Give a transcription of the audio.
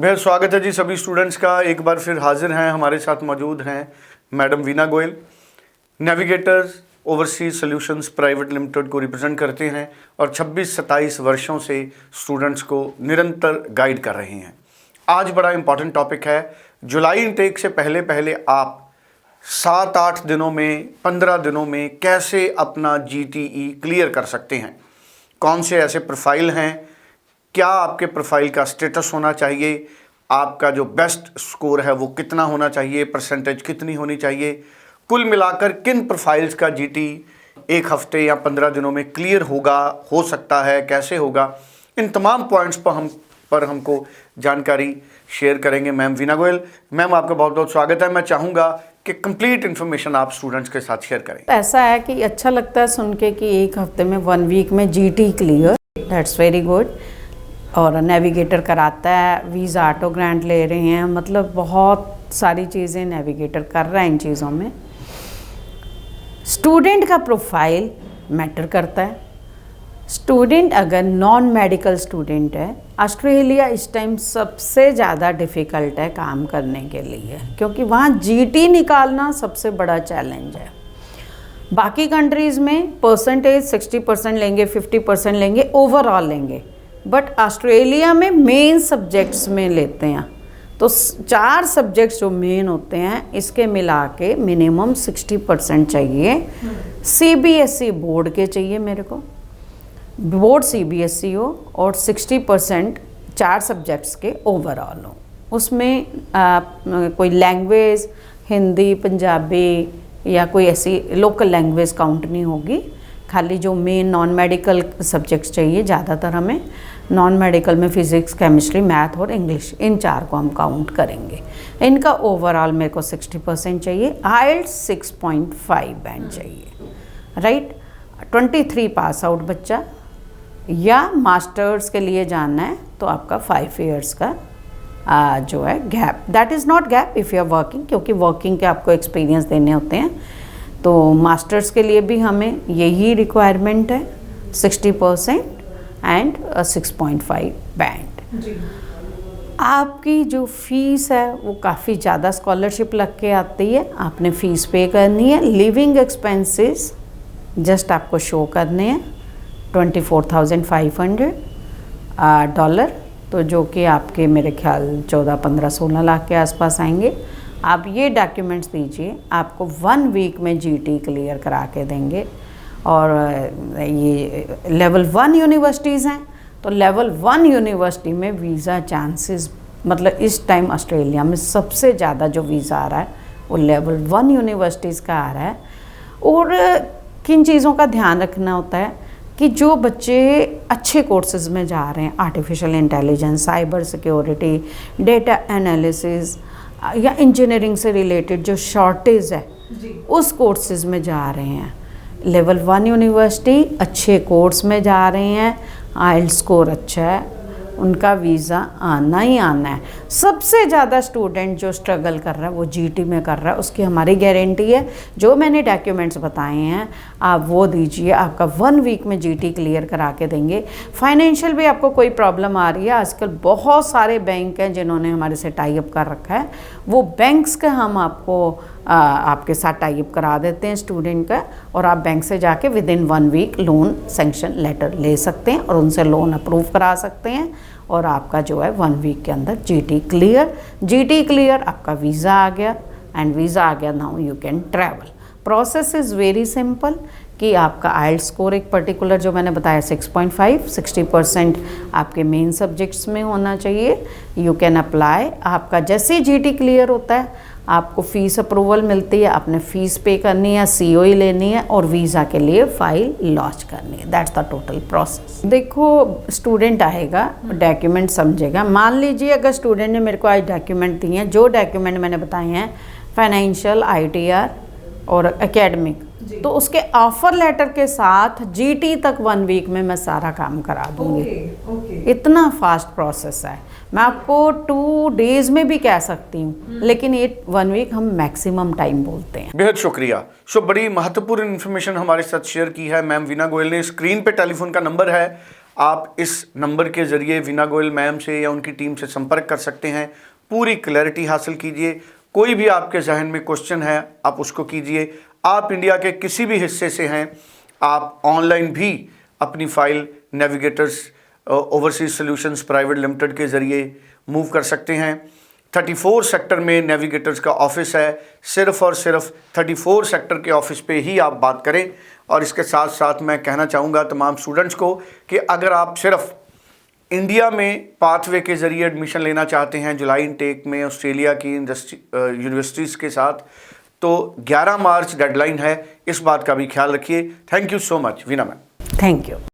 बेहद स्वागत है जी सभी स्टूडेंट्स का। एक बार फिर हाजिर हैं, हमारे साथ मौजूद हैं madam Veena Goyal. Navigators overseas solutions private limited को रिप्रेजेंट करते हैं और 26-27 वर्षों से स्टूडेंट्स को निरंतर गाइड कर रहे हैं। आज बड़ा इंपॉर्टेंट टॉपिक है। जुलाई इनटेक से पहले पहले आप 7-8 दिनों में, 15 दिनों में कैसे अपना GTE क्लियर कर सकते हैं। कौन से ऐसे प्रोफाइल हैं, क्या आपके प्रोफाइल का स्टेटस होना चाहिए, आपका जो बेस्ट स्कोर है वो कितना होना चाहिए, परसेंटेज कितनी होनी चाहिए, कुल मिलाकर किन प्रोफाइल्स का GT 1 हफ्ते या 15 दिनों में क्लियर होगा, हो सकता है, कैसे होगा, इन तमाम पॉइंट्स पर हमको जानकारी शेयर करेंगे मैम वीना गोयल। मैम आपका बहुत बहुत स्वागत है। मैं चाहूँगा कि कंप्लीट इन्फॉर्मेशन आप स्टूडेंट्स के साथ शेयर करें। ऐसा है कि अच्छा लगता है सुन के कि 1 हफ्ते में 1 वीक में GT clear, that's very good. और नेविगेटर कराता है, वीज़ा ऑटो ग्रांट ले रहे हैं, मतलब बहुत सारी चीज़ें नेविगेटर कर रहा है इन चीज़ों में। स्टूडेंट का प्रोफाइल मैटर करता है। स्टूडेंट अगर नॉन मेडिकल स्टूडेंट है, ऑस्ट्रेलिया इस टाइम सबसे ज़्यादा डिफ़िकल्ट है काम करने के लिए, क्योंकि वहाँ GT निकालना सबसे बड़ा चैलेंज है। बाकी कंट्रीज़ में परसेंटेज 60% लेंगे, 50% लेंगे, ओवरऑल लेंगे, बट ऑस्ट्रेलिया में मेन सब्जेक्ट्स में लेते हैं। तो 4 सब्जेक्ट्स जो मेन होते हैं, इसके मिला के मिनिमम 60% चाहिए। CBSE बोर्ड के चाहिए मेरे को, बोर्ड CBSE हो, और 60% 4 सब्जेक्ट्स के ओवरऑल हो। उसमें कोई लैंग्वेज, हिंदी, पंजाबी या कोई ऐसी लोकल लैंग्वेज काउंट नहीं होगी। खाली जो मेन नॉन मेडिकल सब्जेक्ट्स चाहिए, ज़्यादातर हमें नॉन मेडिकल में फिज़िक्स, केमिस्ट्री, मैथ और इंग्लिश, इन 4 को हम काउंट करेंगे। इनका ओवरऑल मेरे को 60% चाहिए। IELTS 6.5 बैंड चाहिए, राइट। 23 पास आउट बच्चा, या मास्टर्स के लिए जाना है तो आपका 5 ईयर्स का जो है gap, that is not gap if you are working, क्योंकि वर्किंग के आपको एक्सपीरियंस देने होते हैं। तो मास्टर्स के लिए भी हमें यही रिक्वायरमेंट है, 60% एंड 6.5 बैंड। आपकी जो फीस है वो काफ़ी ज़्यादा स्कॉलरशिप लग के आती है, आपने फ़ीस पे करनी है। लिविंग एक्सपेंसेस जस्ट आपको शो करने हैं, $24,500 डॉलर, तो जो कि आपके मेरे ख्याल 14-15-16 लाख के आसपास आएंगे। आप ये डॉक्यूमेंट्स दीजिए, आपको 1 वीक में GT क्लियर करा के देंगे। और ये लेवल 1 यूनिवर्सिटीज़ हैं, तो लेवल 1 यूनिवर्सिटी में वीज़ा चांसेस, मतलब इस टाइम ऑस्ट्रेलिया में सबसे ज़्यादा जो वीज़ा आ रहा है वो लेवल 1 यूनिवर्सिटीज़ का आ रहा है। और किन चीज़ों का ध्यान रखना होता है कि जो बच्चे अच्छे कोर्सेज में जा रहे हैं, artificial intelligence, cyber security, data analysis या इंजीनियरिंग से रिलेटेड जो शॉर्टेज है, उस कोर्सेज में जा रहे हैं। लेवल 1 यूनिवर्सिटी अच्छे कोर्स में जा रहे हैं, IELTS स्कोर अच्छा है, उनका वीज़ा आना ही आना है। सबसे ज़्यादा स्टूडेंट जो स्ट्रगल कर रहा है वो GT में कर रहा है, उसकी हमारी गारंटी है। जो मैंने डॉक्यूमेंट्स बताए हैं आप वो दीजिए, आपका 1 वीक में GT क्लियर करा के देंगे। फाइनेंशियल भी आपको कोई प्रॉब्लम आ रही है, आजकल बहुत सारे बैंक हैं जिन्होंने हमारे से टाई अप कर रखा है, वो बैंक्स का हम आपको आपके साथ टाई अप करा देते हैं स्टूडेंट का, और आप बैंक से जाके within 1 week loan sanction letter ले सकते हैं और उनसे लोन अप्रूव करा सकते हैं, और आपका जो है 1 वीक के अंदर GT क्लियर, आपका वीज़ा आ गया, एंड वीज़ा आ गया, now you can travel. Process is very simple कि आपका IELTS स्कोर एक पर्टिकुलर जो मैंने बताया 6.5, 60% आपके मेन सब्जेक्ट्स में होना चाहिए। You can apply. आपका जैसे ही GT क्लियर होता है आपको फ़ीस अप्रूवल मिलती है, आपने फ़ीस पे करनी है, COE लेनी है और वीज़ा के लिए फ़ाइल लॉन्च करनी है। That's the total process. देखो, स्टूडेंट आएगा, डॉक्यूमेंट समझेगा। मान लीजिए अगर स्टूडेंट ने मेरे को आज डॉक्यूमेंट दिए हैं, जो डॉक्यूमेंट मैंने बताए हैं, फाइनेंशियल, ITR और एकेडमिक, तो उसके ऑफर लेटर के साथ GT तक 1 वीक में मैं सारा काम करा दूंगी। इतना फास्ट प्रोसेस है। मैं आपको 2 डेज में भी कह सकती हूँ, लेकिन ये 1 वीक हम मैक्सिमम टाइम बोलते हैं। बेहद शुक्रिया। बड़ी महत्वपूर्ण इन्फॉर्मेशन हमारे साथ शेयर की है मैम वीना गोयल ने। स्क्रीन पे टेलीफोन का नंबर है, आप इस नंबर के ज़रिए वीना गोयल मैम से या उनकी टीम से संपर्क कर सकते हैं। पूरी क्लैरिटी हासिल कीजिए। कोई भी आपके जहन में क्वेश्चन है आप उसको कीजिए। आप इंडिया के किसी भी हिस्से से हैं, आप ऑनलाइन भी अपनी file navigators overseas solutions private limited के ज़रिए मूव कर सकते हैं। 34 सेक्टर में नेविगेटर्स का ऑफिस है। सिर्फ़ और सिर्फ 34 सेक्टर के ऑफिस पे ही आप बात करें। और इसके साथ साथ मैं कहना चाहूँगा तमाम स्टूडेंट्स को कि अगर आप सिर्फ इंडिया में पाथवे के ज़रिए एडमिशन लेना चाहते हैं जुलाई इनटेक में ऑस्ट्रेलिया की यूनिवर्सिटीज़ के साथ, तो 11 मार्च डेडलाइन है। इस बात का भी ख्याल रखिए। Thank you so much Veena ma'am. Thank you.